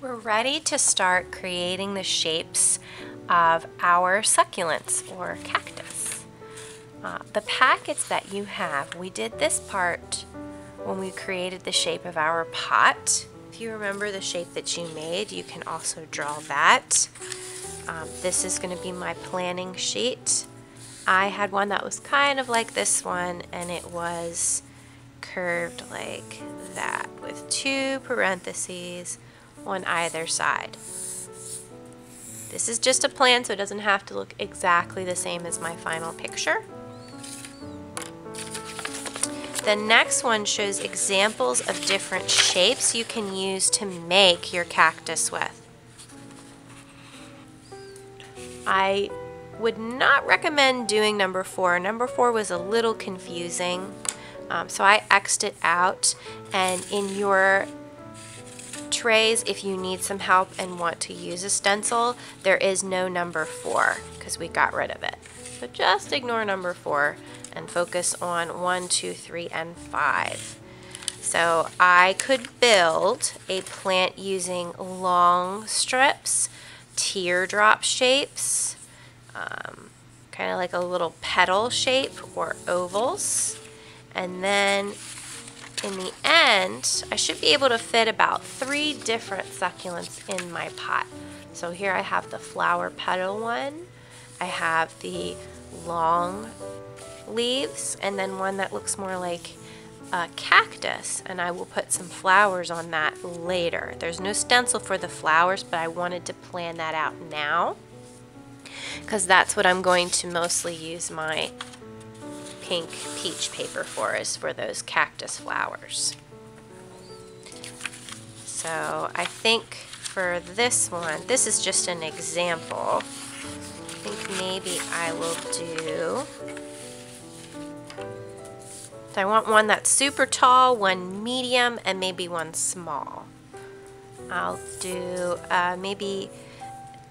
We're ready to start creating the shapes of our succulents or cactus. The packets that you have, we did this part when we created the shape of our pot. If you remember the shape that you made, you can also draw that. This is going to be my planning sheet. I had one that was kind of like this one, and it was curved like that with 2 parentheses on either side. This is just a plan, so it doesn't have to look exactly the same as my final picture. The next one shows examples of different shapes you can use to make your cactus with. I would not recommend doing number 4. Number 4 was a little confusing, so I X'd it out. And in your trays, if you need some help and want to use a stencil, there is no number 4 because we got rid of it. So just ignore number 4 and focus on 1, 2, 3, and 5. So I could build a plant using long strips, teardrop shapes, kind of like a little petal shape, or ovals. And then in the end, I should be able to fit about 3 different succulents in my pot. So here I have the flower petal one, I have the long leaves, and then one that looks more like a cactus, and I will put some flowers on that later. There's no stencil for the flowers, but I wanted to plan that out now because that's what I'm going to mostly use my pink peach paper for, is for those cactus flowers. So I think for this one, this is just an example. I think maybe I will do, so I want one that's super tall, one medium, and maybe one small. I'll do maybe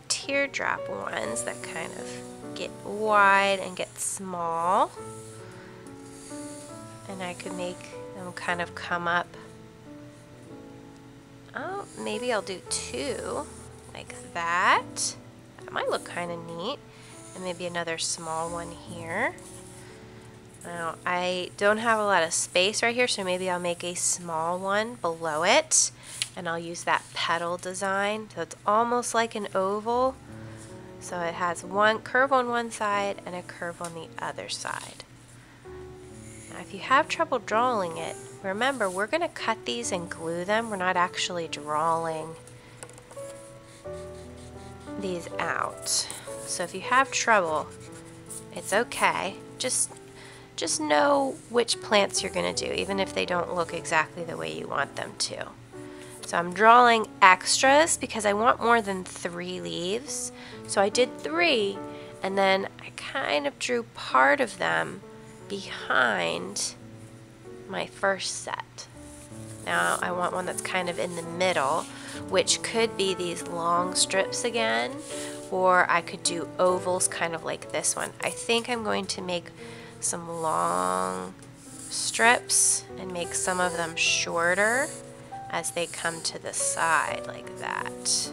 teardrop ones that kind of get wide and get small. And I could make them kind of come up. Oh, maybe I'll do 2 like that. That might look kind of neat. And maybe another small one here. Now, I don't have a lot of space right here, so maybe I'll make a small one below it. And I'll use that petal design. So it's almost like an oval. So it has one curve on one side and a curve on the other side. Now, if you have trouble drawing it, remember we're going to cut these and glue them. We're not actually drawing these out. So if you have trouble, it's okay. Just know which plants you're going to do, even if they don't look exactly the way you want them to. So I'm drawing extras because I want more than 3 leaves. So I did 3, and then I kind of drew part of them behind my first set. Now I want one that's kind of in the middle, which could be these long strips again, or I could do ovals kind of like this one. I think I'm going to make some long strips and make some of them shorter as they come to the side like that.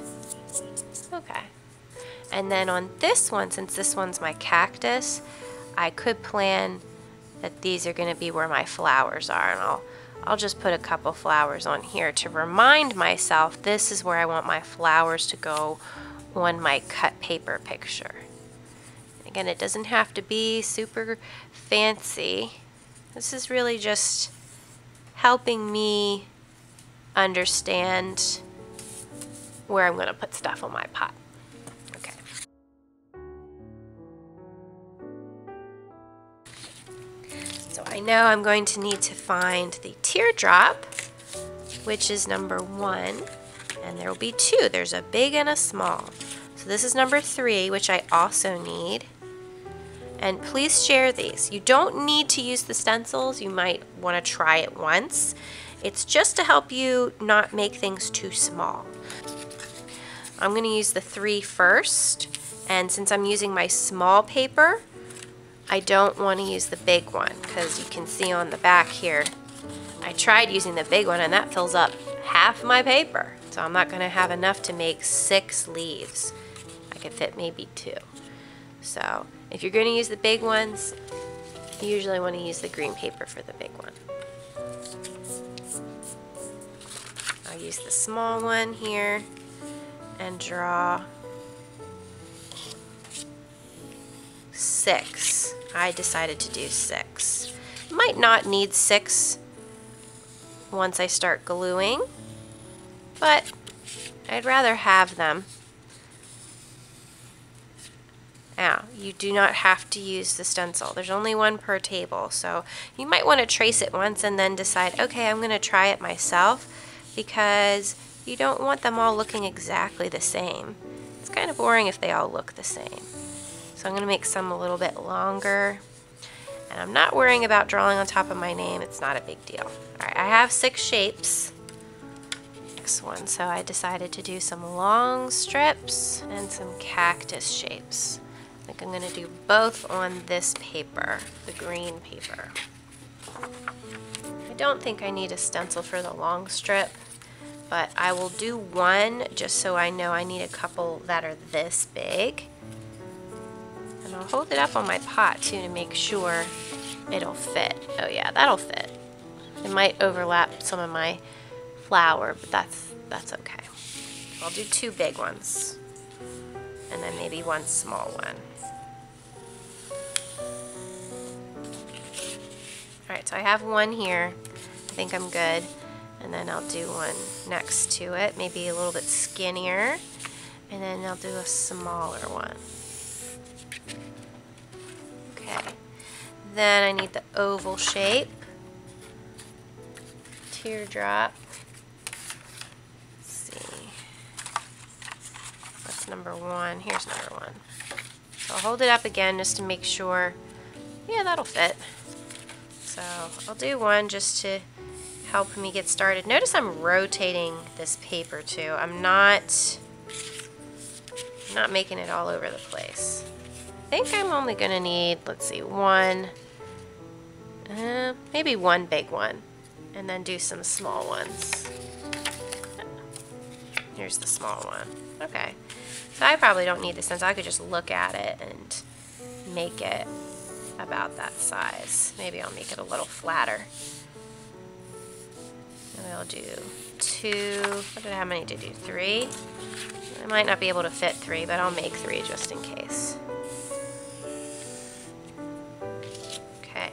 Okay. And then on this one, since this one's my cactus, I could plan that these are going to be where my flowers are, and I'll just put a couple flowers on here to remind myself this is where I want my flowers to go on my cut paper picture. Again, it doesn't have to be super fancy. This is really just helping me understand where I'm going to put stuff on my pot. Okay. So I know I'm going to need to find the teardrop, which is number 1, and there will be 2. There's a big and a small. So this is number 3, which I also need. And please share these. You don't need to use the stencils. You might want to try it once. It's just to help you not make things too small. I'm going to use the 3 first, and since I'm using my small paper, I don't want to use the big one because you can see on the back here, I tried using the big one and that fills up half my paper. So I'm not going to have enough to make 6 leaves. I could fit maybe 2. So if you're going to use the big ones, you usually want to use the green paper for the big one. I'll use the small one here and draw 6. I decided to do 6. Might not need 6 once I start gluing, but I'd rather have them. Now, you do not have to use the stencil. There's only one per table, so you might want to trace it once and then decide, okay, I'm going to try it myself, because you don't want them all looking exactly the same. It's kind of boring if they all look the same. So I'm going to make some a little bit longer. And I'm not worrying about drawing on top of my name. It's not a big deal. Alright, I have 6 shapes. Next one. So I decided to do some long strips and some cactus shapes. I think I'm going to do both on this paper, the green paper. I don't think I need a stencil for the long strip, but I will do one just so I know I need a couple that are this big. And I'll hold it up on my pot too to make sure it'll fit. Oh yeah, that'll fit. It might overlap some of my flower, but that's okay. I'll do 2 big ones and then maybe 1 small one. Alright, so I have 1 here. I think I'm good. And then I'll do 1 next to it, maybe a little bit skinnier. And then I'll do a smaller one. Okay. Then I need the oval shape. Teardrop. Let's see. That's number 1. Here's number 1. So I'll hold it up again just to make sure. Yeah, that'll fit. So I'll do 1 just to help me get started. Notice I'm rotating this paper too. I'm not making it all over the place. I think I'm only gonna need, let's see, 1, maybe 1 big one, and then do some small ones. Here's the small one. Okay, so I probably don't need the stencil. I could just look at it and make it about that size. Maybe I'll make it a little flatter. And I'll do 2. How many to do? 3? I might not be able to fit 3, but I'll make 3 just in case. Okay.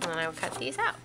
And then I will cut these out.